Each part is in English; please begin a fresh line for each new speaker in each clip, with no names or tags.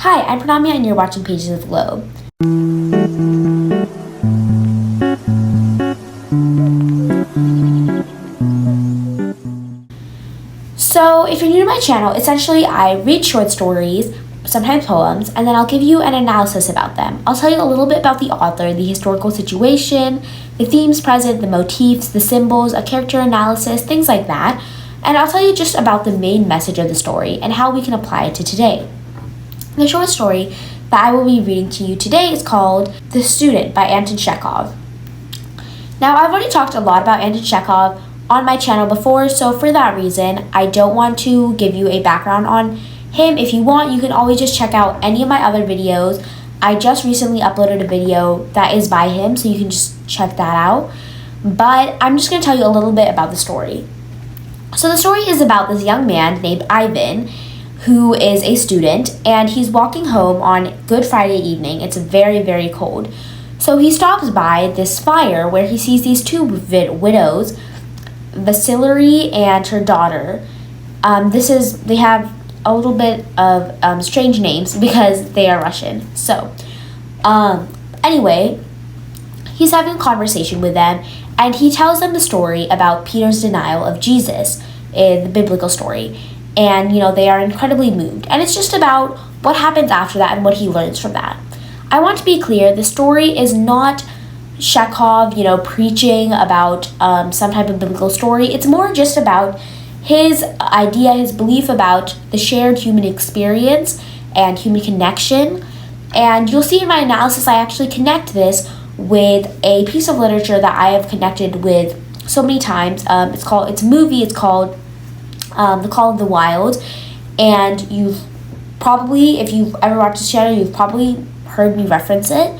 Hi, I'm Pranamya and you're watching Pages of the Globe. So, if you're new to my channel, essentially I read short stories, sometimes poems, and then I'll give you an analysis about them. I'll tell you a little bit about the author, the historical situation, the themes present, the motifs, the symbols, a character analysis, things like that. And I'll tell you just about the main message of the story and how we can apply it to today. The short story that I will be reading to you today is called The Student by Anton Chekhov. Now, I've already talked a lot about Anton Chekhov on my channel before, so for that reason, I don't want to give you a background on him. If you want, you can always just check out any of my other videos. I just recently uploaded a video that is by him, so you can just check that out. But I'm just going to tell you a little bit about the story. So the story is about this young man named Ivan, who is a student, and he's walking home on Good Friday evening. It's very, very cold. So he stops by this fire where he sees these two widows, Vasily and her daughter. They have a little bit of strange names because they are Russian. So, anyway, he's having a conversation with them, and he tells them the story about Peter's denial of Jesus in the biblical story. And, they are incredibly moved. And it's just about what happens after that and what he learns from that. I want to be clear, the story is not Chekhov, preaching about some type of biblical story. It's more just about his idea, his belief about the shared human experience and human connection. And you'll see in my analysis, I actually connect this with a piece of literature that I have connected with so many times. It's a movie. It's called The Call of the Wild. And you've probably, if you've ever watched this channel, you've probably heard me reference it.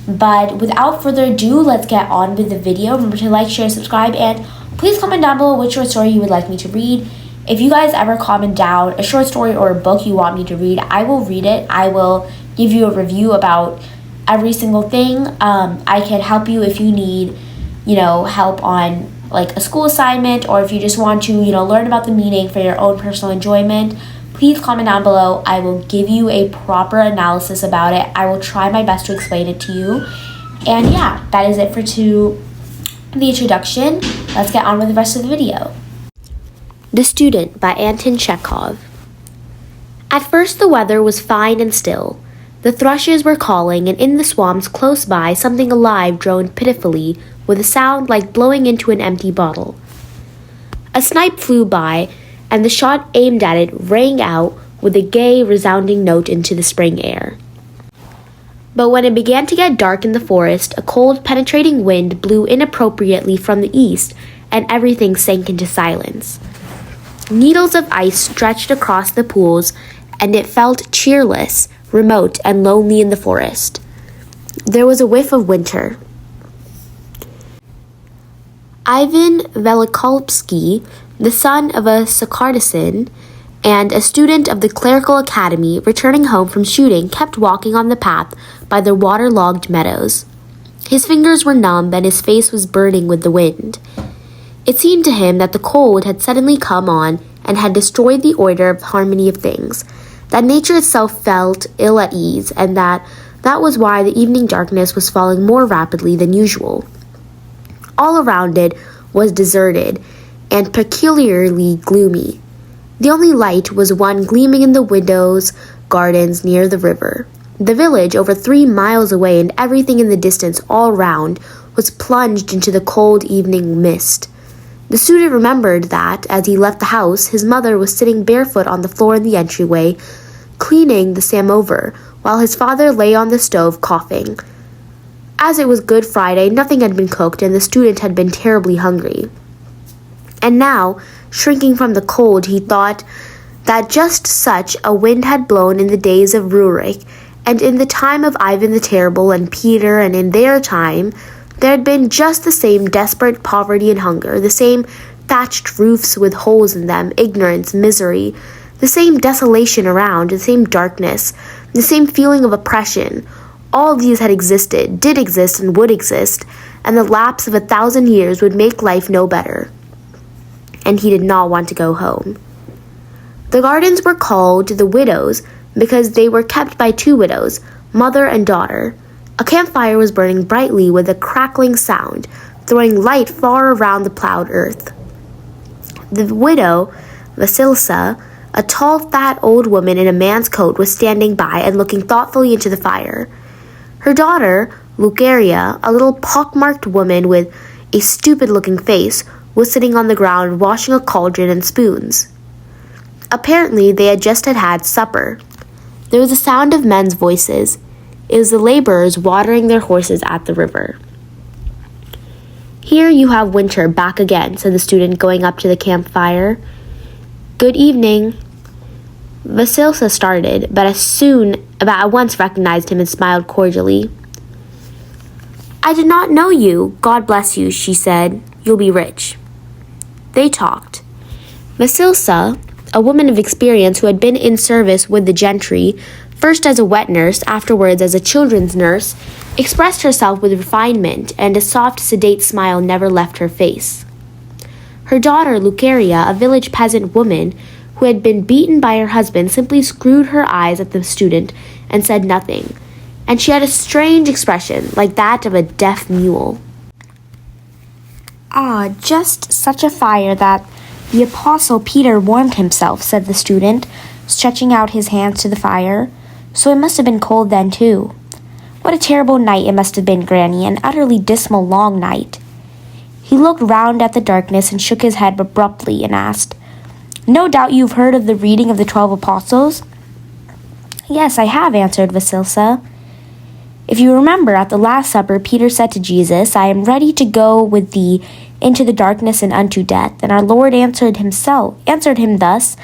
But without further ado, let's get on with the video. Remember to like, share, subscribe, and please comment down below which short story you would like me to read. If you guys ever comment down a short story or a book you want me to read, I will read it. I will give you a review about every single thing. I can help you if you need, help on like a school assignment, or if you just want to, learn about the meaning for your own personal enjoyment. Please comment down below. I will give you a proper analysis about it. I will try my best to explain it to you. And yeah, that is it for the introduction. Let's get on with the rest of the video. The Student by Anton Chekhov. At first the weather was fine and still. The thrushes were calling, and in the swamps close by something alive droned pitifully with a sound like blowing into an empty bottle. A snipe flew by, and the shot aimed at it rang out with a gay, resounding note into the spring air. But when it began to get dark in the forest, a cold, penetrating wind blew inappropriately from the east, and everything sank into silence. Needles of ice stretched across the pools, and it felt cheerless, remote, and lonely in the forest. There was a whiff of winter. Ivan Velikovsky, the son of a Sakardasin and a student of the clerical academy, returning home from shooting, kept walking on the path by the waterlogged meadows. His fingers were numb and his face was burning with the wind. It seemed to him that the cold had suddenly come on and had destroyed the order of harmony of things, that nature itself felt ill at ease, and that was why the evening darkness was falling more rapidly than usual. All around it was deserted and peculiarly gloomy. The only light was one gleaming in the windows, gardens near the river. The village, over 3 miles away, and everything in the distance all round, was plunged into the cold evening mist. The student remembered that, as he left the house, his mother was sitting barefoot on the floor in the entryway, cleaning the samovar, while his father lay on the stove coughing. As it was Good Friday, nothing had been cooked, and the student had been terribly hungry. And now, shrinking from the cold, he thought that just such a wind had blown in the days of Rurik, and in the time of Ivan the Terrible and Peter, and in their time, there had been just the same desperate poverty and hunger, the same thatched roofs with holes in them, ignorance, misery, the same desolation around, the same darkness, the same feeling of oppression. All these had existed, did exist, and would exist, and the lapse of 1,000 years would make life no better. And he did not want to go home. The gardens were called the Widows' because they were kept by two widows, mother and daughter. A campfire was burning brightly with a crackling sound, throwing light far around the plowed earth. The widow, Vasilisa, a tall, fat old woman in a man's coat, was standing by and looking thoughtfully into the fire. Her daughter, Lucaria, a little pockmarked woman with a stupid-looking face, was sitting on the ground washing a cauldron and spoons. Apparently, they had just had supper. There was a sound of men's voices. It was the laborers watering their horses at the river. "Here you have Winter back again," said the student, going up to the campfire. "Good evening." Vasilisa started, but at once recognized him and smiled cordially. "I did not know you. God bless you," she said. "You'll be rich." They talked. Vasilisa, a woman of experience who had been in service with the gentry, first as a wet nurse, afterwards as a children's nurse, expressed herself with refinement, and a soft, sedate smile never left her face. Her daughter, Lucaria, a village peasant woman who had been beaten by her husband, simply screwed her eyes at the student and said nothing, and she had a strange expression, like that of a deaf mule. "Ah, just such a fire that the Apostle Peter warmed himself," said the student, stretching out his hands to the fire. "So it must have been cold then, too. What a terrible night it must have been, Granny, an utterly dismal long night." He looked round at the darkness and shook his head abruptly and asked, "No doubt you've heard of the reading of the 12 apostles?" "Yes, I have," answered Vasilisa. "If you remember, at the Last Supper, Peter said to Jesus, 'I am ready to go with thee into the darkness and unto death.' And our Lord answered him thus,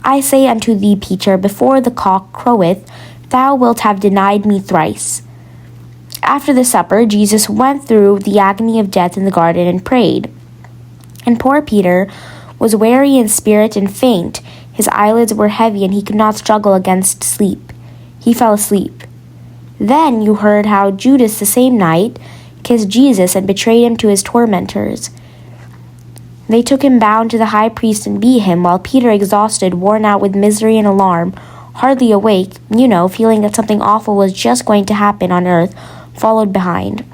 'I say unto thee, Peter, before the cock croweth, thou wilt have denied me thrice.'" After the supper, Jesus went through the agony of death in the garden and prayed. And poor Peter was weary in spirit and faint. His eyelids were heavy, and he could not struggle against sleep. He fell asleep. Then you heard how Judas the same night kissed Jesus and betrayed him to his tormentors. They took him bound to the high priest and beat him, while Peter, exhausted, worn out with misery and alarm, hardly awake, feeling that something awful was just going to happen on earth, followed behind.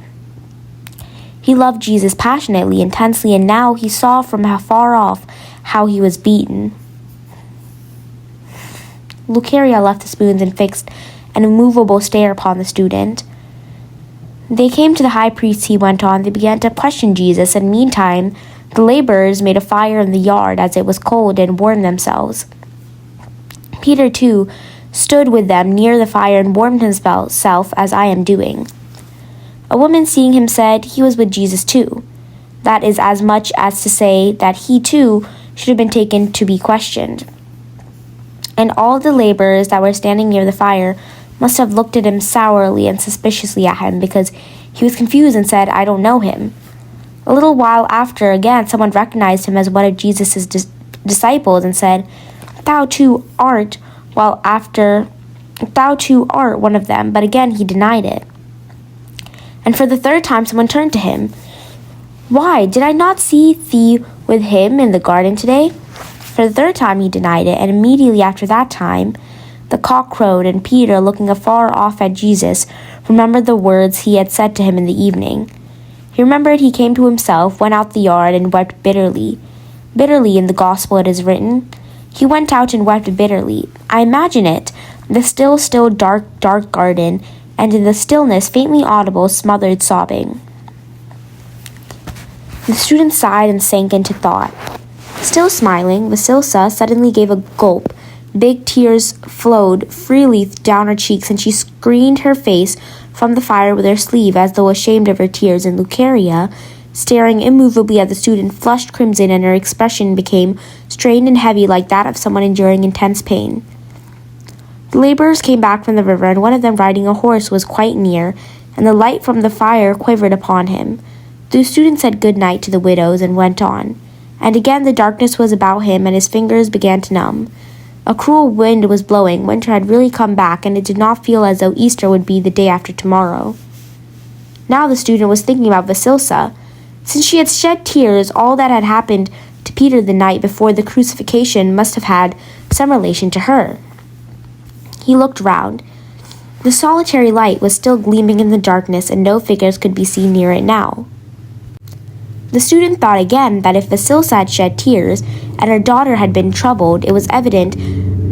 He loved Jesus passionately, intensely, and now he saw from far off how he was beaten. Lucaria left the spoons and fixed an immovable stare upon the student. "They came to the high priest," he went on. "They began to question Jesus, and meantime the laborers made a fire in the yard, as it was cold, and warmed themselves. Peter, too, stood with them near the fire and warmed himself as I am doing. A woman, seeing him, said he was with Jesus too. That is as much as to say that he too should have been taken to be questioned. And all the laborers that were standing near the fire must have looked at him sourly and suspiciously at him, because he was confused and said, 'I don't know him.' A little while after, again, someone recognized him as one of Jesus' disciples and said, 'Thou too art,' while after, 'Thou too art one of them.' But again he denied it. And for the third time someone turned to him. 'Why, did I not see thee with him in the garden today?' For the third time he denied it, and immediately after that time the cock crowed, and Peter, looking afar off at Jesus, remembered the words he had said to him in the evening. He remembered, he came to himself, went out the yard, and wept bitterly. Bitterly in the gospel it is written. He went out and wept bitterly. I imagine it, the still, dark garden, and in the stillness faintly audible, smothered sobbing. The student sighed and sank into thought. Still smiling, Vasilisa suddenly gave a gulp. Big tears flowed freely down her cheeks, and she screened her face from the fire with her sleeve as though ashamed of her tears, and Lucaria, staring immovably at the student, flushed crimson, and her expression became strained and heavy like that of someone enduring intense pain. The laborers came back from the river, and one of them, riding a horse, was quite near, and the light from the fire quivered upon him. The student said good night to the widows and went on, and again the darkness was about him, and his fingers began to numb. A cruel wind was blowing. Winter had really come back, and it did not feel as though Easter would be the day after tomorrow. Now the student was thinking about Vasilisa. Since she had shed tears, all that had happened to Peter the night before the crucifixion must have had some relation to her. He looked round. The solitary light was still gleaming in the darkness, and no figures could be seen near it now. The student thought again that if Vasilisa had shed tears and her daughter had been troubled, it was evident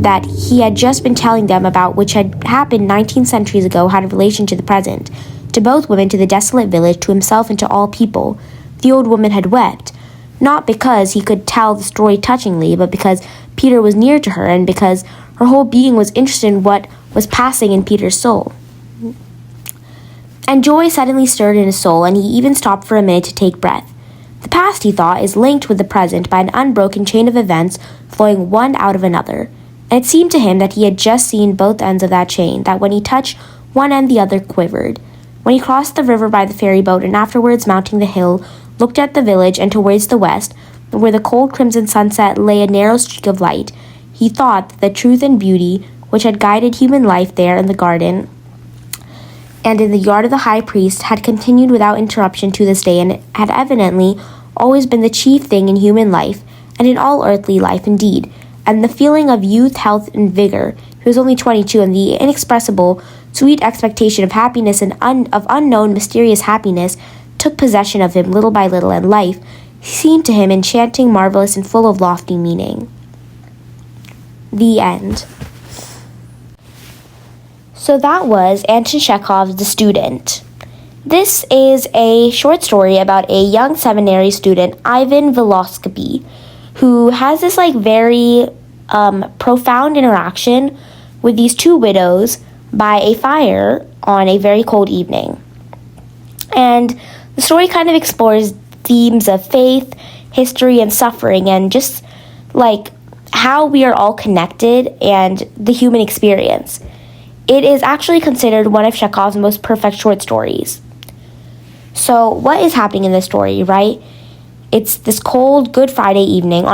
that he had just been telling them about which had happened 19 centuries ago had a relation to the present, to both women, to the desolate village, to himself, and to all people. The old woman had wept, not because he could tell the story touchingly, but because Peter was near to her, and because her whole being was interested in what was passing in Peter's soul. And joy suddenly stirred in his soul, and he even stopped for a minute to take breath. The past, he thought, is linked with the present by an unbroken chain of events flowing one out of another. And it seemed to him that he had just seen both ends of that chain, that when he touched one end the other quivered. When he crossed the river by the ferry boat and afterwards mounting the hill, looked at the village and towards the west, where the cold crimson sunset lay a narrow streak of light, he thought that the truth and beauty which had guided human life there in the garden and in the yard of the high priest had continued without interruption to this day, and had evidently always been the chief thing in human life, and in all earthly life indeed, and the feeling of youth, health, and vigor, he was only 22, and the inexpressible, sweet expectation of happiness and of unknown, mysterious happiness took possession of him little by little, and life seemed to him enchanting, marvelous, and full of lofty meaning. The end. So that was Anton Chekhov's The Student. This is a short story about a young seminary student, Ivan Veloscopy, who has this very profound interaction with these two widows by a fire on a very cold evening. And the story kind of explores themes of faith, history, and suffering, and just how we are all connected and the human experience. It is actually considered one of Chekhov's most perfect short stories. So what is happening in this story, right? It's this cold Good Friday evening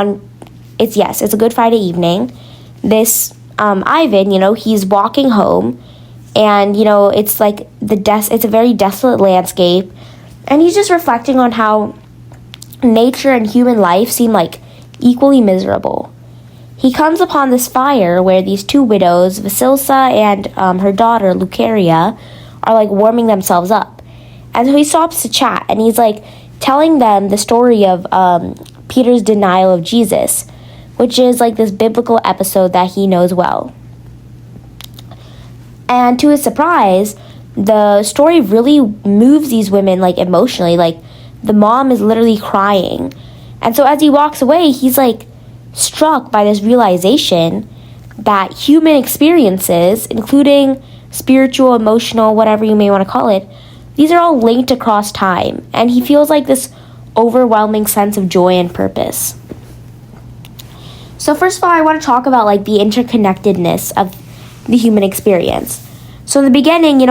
it's a Good Friday evening. This Ivan, he's walking home, and it's it's a very desolate landscape, and he's just reflecting on how nature and human life seem equally miserable. He comes upon this fire where these two widows, Vasilisa and her daughter, Lucaria, are warming themselves up. And so he stops to chat, and he's telling them the story of Peter's denial of Jesus, which is this biblical episode that he knows well. And to his surprise, the story really moves these women emotionally. The mom is literally crying. And so as he walks away, he's struck by this realization that human experiences, including spiritual, emotional, whatever you may want to call it, these are all linked across time, and he feels this overwhelming sense of joy and purpose. So first of all, I want to talk about the interconnectedness of the human experience. So in the beginning, the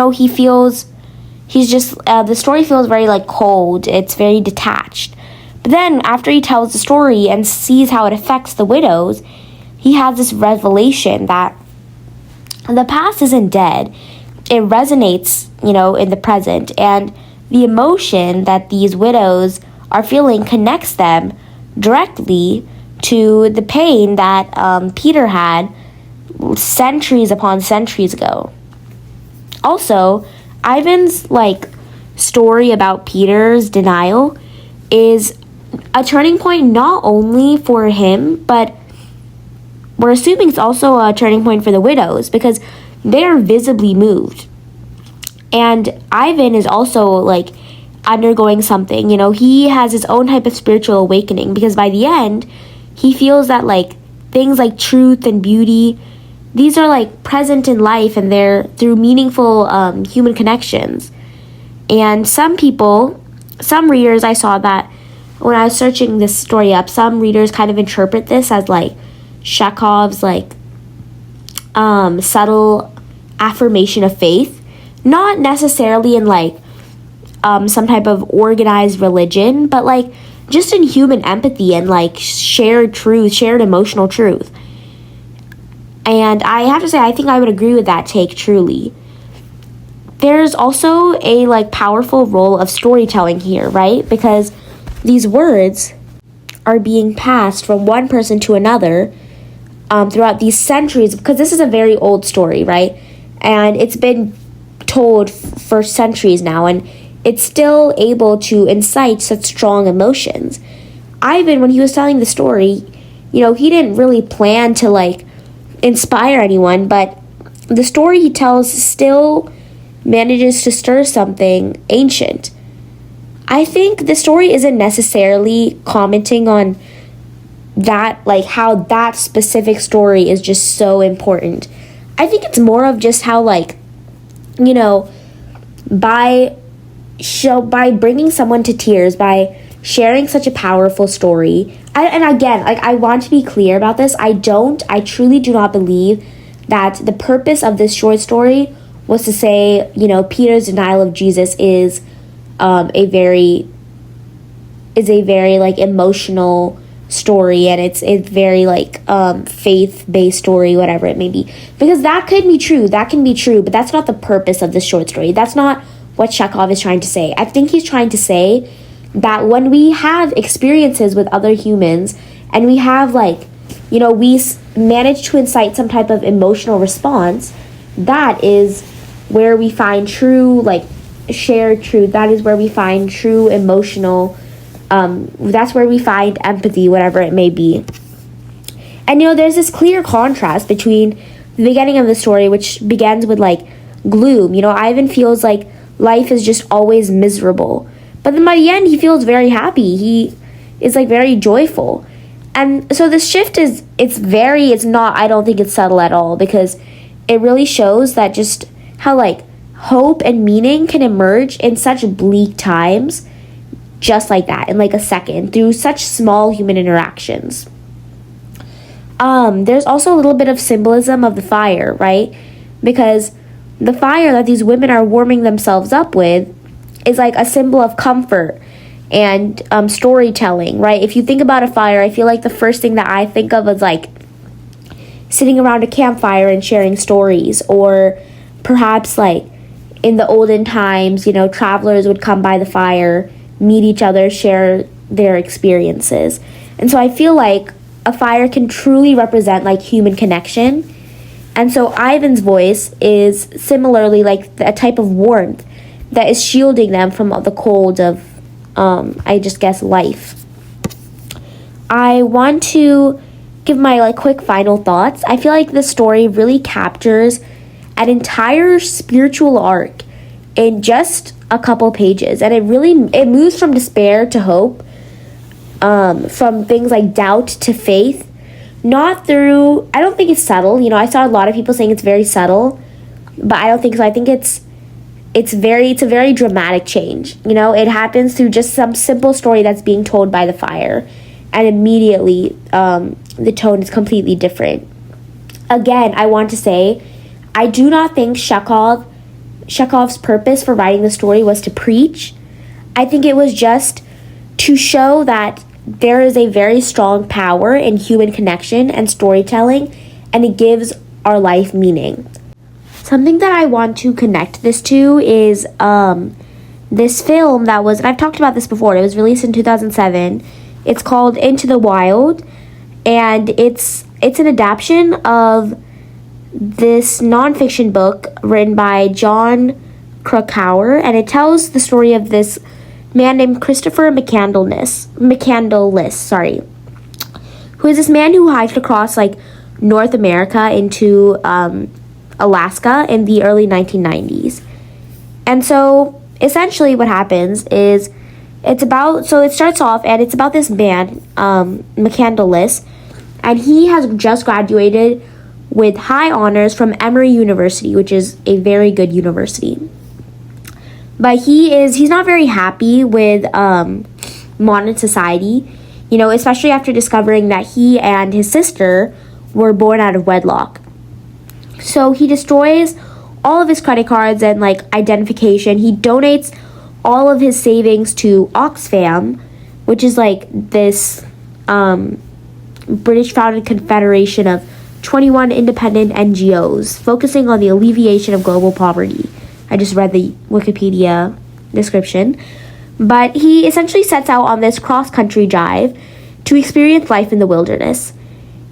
story feels very cold, it's very detached. But then, after he tells the story and sees how it affects the widows, he has this revelation that the past isn't dead. It resonates, in the present. And the emotion that these widows are feeling connects them directly to the pain that Peter had centuries upon centuries ago. Also, Ivan's, story about Peter's denial is a turning point not only for him, but we're assuming it's also a turning point for the widows, because they are visibly moved. And Ivan is also undergoing something. He has his own type of spiritual awakening, because by the end he feels that things like truth and beauty, these are present in life, and they're through meaningful human connections. And some readers, I saw that when I was searching this story up, some readers kind of interpret this as Chekhov's subtle affirmation of faith, not necessarily in some type of organized religion, but just in human empathy and shared truth, shared emotional truth. And I have to say, I think I would agree with that take truly. There's also a powerful role of storytelling here, right? Because these words are being passed from one person to another throughout these centuries, because this is a very old story, right? And it's been told for centuries now, and it's still able to incite such strong emotions. Ivan, when he was telling the story, he didn't really plan to like inspire anyone, but the story he tells still manages to stir something ancient. I think the story isn't necessarily commenting on that, like how that specific story is just so important. I think it's more of just how, like, by bringing someone to tears, by sharing such a powerful story. And again, like, I want to be clear about this. I truly do not believe that the purpose of this short story was to say, Peter's denial of Jesus is a very like emotional story, and it's very like faith-based story, whatever it may be, because that can be true, but that's not the purpose of this short story. That's not what Chekhov is trying to say. I think he's trying to say that when we have experiences with other humans, and we have we manage to incite some type of emotional response, that is where we find true, like, shared truth. That is where we find true emotional, that's where we find empathy, whatever it may be. And there's this clear contrast between the beginning of the story, which begins with like gloom. Ivan feels like life is just always miserable, but then by the end he feels very happy. He is like very joyful. And so this shift it's not, I don't think it's subtle at all, because it really shows that just how like hope and meaning can emerge in such bleak times, just like that, in like a second, through such small human interactions. There's also a little bit of symbolism of the fire, right? Because the fire that these women are warming themselves up with is like a symbol of comfort and storytelling, right? If you think about a fire, I feel like the first thing that I think of is like sitting around a campfire and sharing stories, or perhaps like in the olden times, travelers would come by the fire, meet each other, share their experiences. And so I feel like a fire can truly represent like human connection. And so Ivan's voice is similarly like a type of warmth that is shielding them from the cold of, I just guess, life. I want to give my like quick final thoughts. I feel like this story really captures an entire spiritual arc in just a couple pages, and it moves from despair to hope, from things like doubt to faith, not through, I don't think it's subtle. I saw a lot of people saying it's very subtle, but I don't think so. I think it's a very dramatic change. It happens through just some simple story that's being told by the fire, and immediately the tone is completely different. Again, I want to say, I do not think Chekhov's purpose for writing the story was to preach. I think it was just to show that there is a very strong power in human connection and storytelling, and it gives our life meaning. Something that I want to connect this to is this film that was, and I've talked about this before, it was released in 2007. It's called Into the Wild, and it's an adaptation of this nonfiction book written by John Krakauer, and it tells the story of this man named Christopher McCandless, who is this man who hiked across like North America into Alaska in the early 1990s. And so essentially what happens is it starts off and it's about this man, McCandless, and he has just graduated with high honors from Emory University, which is a very good university. But he's not very happy with modern society, especially after discovering that he and his sister were born out of wedlock. So he destroys all of his credit cards and like identification. He donates all of his savings to Oxfam, which is like this British founded confederation of 21 independent NGOs focusing on the alleviation of global poverty. I just read the Wikipedia description. But he essentially sets out on this cross-country drive to experience life in the wilderness.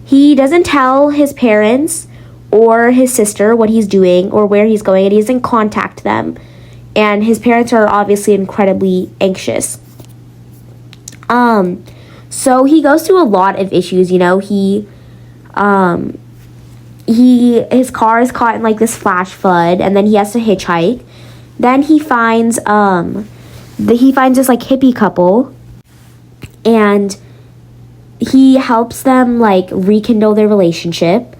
He doesn't tell his parents or his sister what he's doing or where he's going, and he doesn't contact them. And his parents are obviously incredibly anxious. So he goes through a lot of issues, you know. His car is caught in like this flash flood, and then he has to hitchhike. Then he finds this like hippie couple, and he helps them like rekindle their relationship.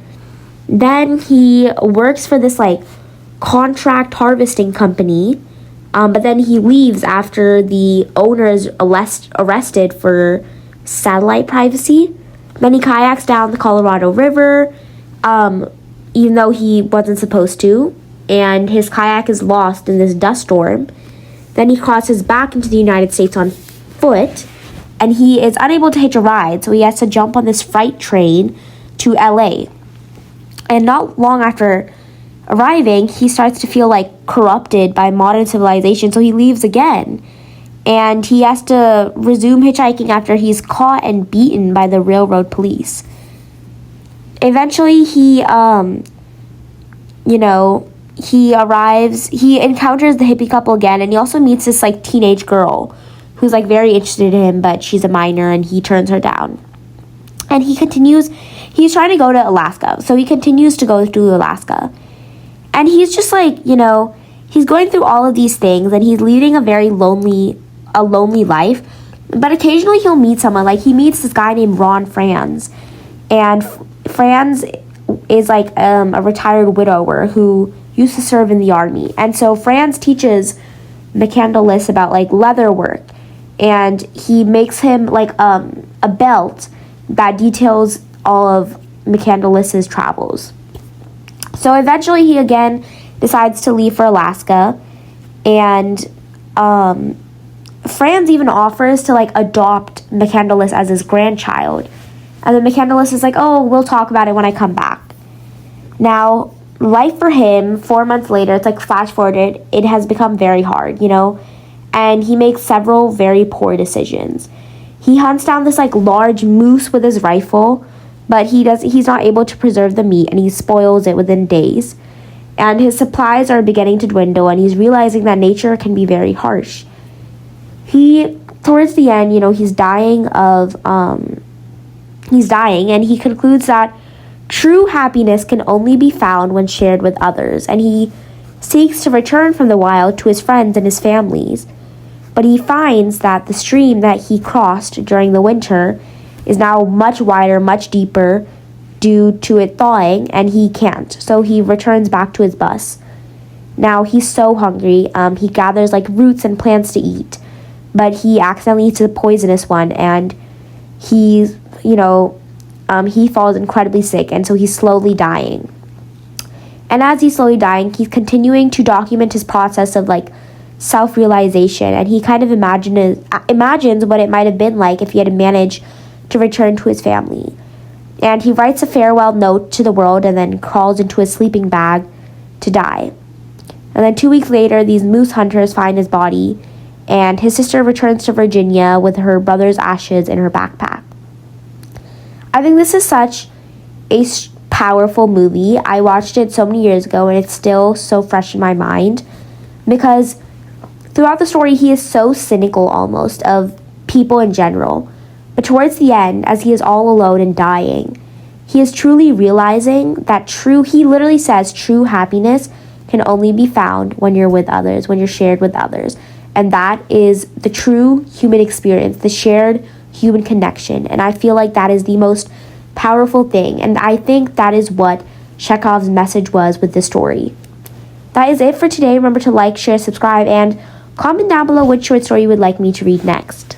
Then he works for this like contract harvesting company, but then he leaves after the owner is arrested for satellite privacy. Then he kayaks down the Colorado River, even though he wasn't supposed to, and his kayak is lost in this dust storm. Then he crosses back into the United States on foot, and he is unable to hitch a ride, so he has to jump on this freight train to LA. And not long after arriving, he starts to feel like corrupted by modern civilization, so he leaves again. And he has to resume hitchhiking after he's caught and beaten by the railroad police. Eventually, he encounters the hippie couple again, and he also meets this like teenage girl who's like very interested in him, but she's a minor and he turns her down. And he's trying to go to Alaska, so he continues to go through Alaska. And he's just like, he's going through all of these things, and he's leading a very lonely life. But occasionally he'll meet someone, like he meets this guy named Ron Franz. And Franz is like a retired widower who used to serve in the army. And so Franz teaches McCandless about like leather work, and he makes him like a belt that details all of McCandless's travels. So eventually he again decides to leave for Alaska, and Franz even offers to like adopt McCandless as his grandchild. And then McCandless is like, oh, we'll talk about it when I come back. Now, life for him, 4 months later, it's like flash forwarded, it has become very hard, and he makes several very poor decisions. He hunts down this like large moose with his rifle, but he's not able to preserve the meat, and he spoils it within days. And his supplies are beginning to dwindle, and he's realizing that nature can be very harsh. Towards the end, he's dying, and he concludes that true happiness can only be found when shared with others, and he seeks to return from the wild to his friends and his families. But he finds that the stream that he crossed during the winter is now much wider, much deeper due to it thawing, and he can't. So he returns back to his bus. Now he's so hungry. He gathers like roots and plants to eat, but he accidentally eats a poisonous one, and he falls incredibly sick, and so he's slowly dying. And as he's slowly dying, he's continuing to document his process of like self-realization, and he kind of imagines what it might have been like if he had managed to return to his family. And he writes a farewell note to the world and then crawls into his sleeping bag to die. And then 2 weeks later, these moose hunters find his body, and his sister returns to Virginia with her brother's ashes in her backpack. I think this is such a powerful movie. I watched it so many years ago, and it's still so fresh in my mind, because throughout the story, he is so cynical almost of people in general. But towards the end, as he is all alone and dying, he is truly realizing that he literally says true happiness can only be found when you're with others, when you're shared with others. And that is the true human experience, the shared human connection. And I feel like that is the most powerful thing. And I think that is what Chekhov's message was with this story. That is it for today. Remember to like, share, subscribe, and comment down below which short story you would like me to read next.